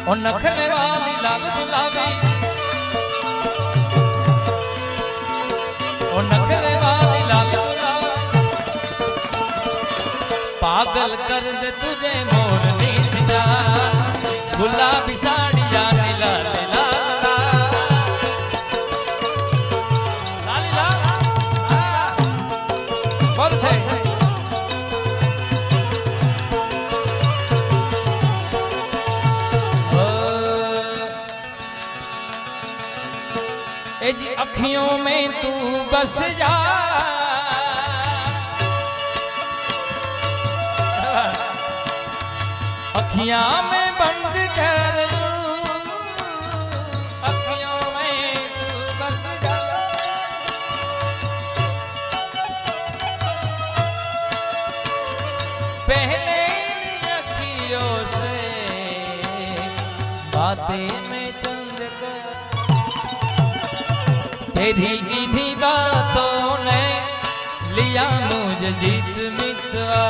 ओ नखरे वाली लाल गुलाबी, ओ नखरे वाली लाल गुलाबी, पागल कर दे तुझे मोरनी सजा, गुलाबी साड़िया नीला नीला लाली लाल बोल छे जी अखियों में तू बस जा, अखियां में बंद कर लूं, अखियों में तू बस जा, पहले अखियों से बातें में चंद कर, तेरी इन्हीं बातों ने लिया मुझे जीत मितवा,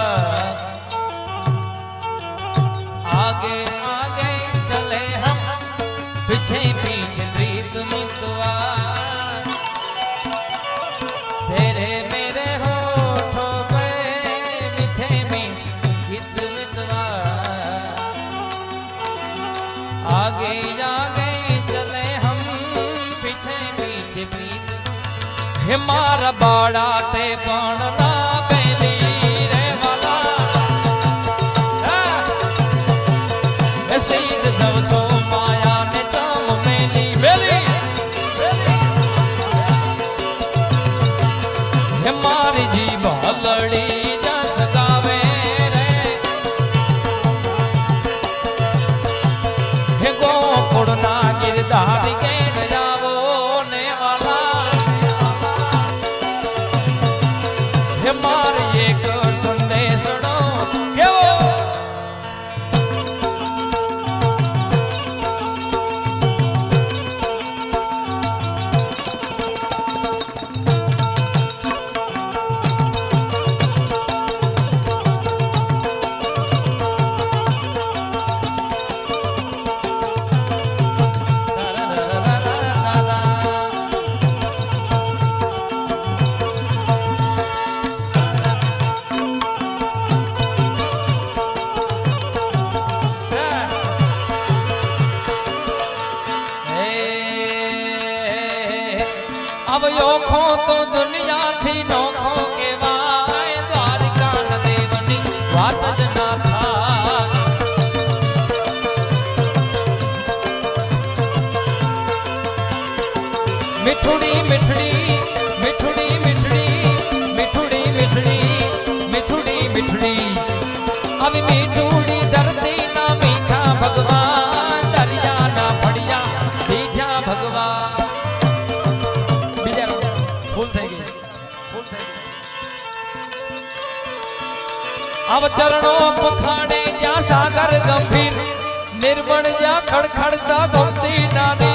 आगे आगे चले हम पीछे पीछे प्रीत मितवा, तेरे मेरे होठों पे मीठे मीठे गीत मितवा, आगे आगे चले हम पीछे पीछे प्रीत, मारा बाड़ा ते पण ना बेली रे वाला, सीध जब सो माया ने चाम मेली बेली, मारी जीभ हलड़ी जस गावे रे, गोकुड़ ना गिरधारी के जावो ने वाला, मार एक संदेश नो केवो, अब योखो तो दुनिया थी नोखो के वाय, द्वारिका न देवनी वात जना था, मिठुड़ी मिठड़ी मिठुड़ी मिठड़ी मिठुड़ी मिठड़ी मिठुड़ी मिठड़ी, अब मिठुड़ी धरती ना मीठा भगवान, दरिया ना बढ़िया मीठा भगवान, अब चरणों पखाने जा सागर गंभीर, निर्मण जा खड़खड़ता गोमती नानी,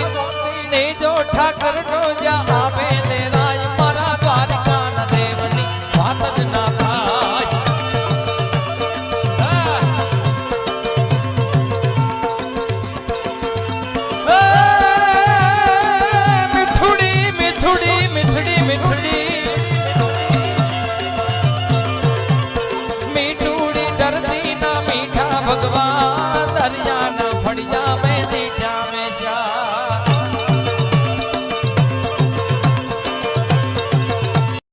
ने जो ठाकर नो जा आवे ने राज, मारा द्वारिका न देवनी वात ना थाय, मिठुड़ी मिठुड़ी मिठड़ी मिठड़ी मिठुड़ी धरती ना मीठा भगवान,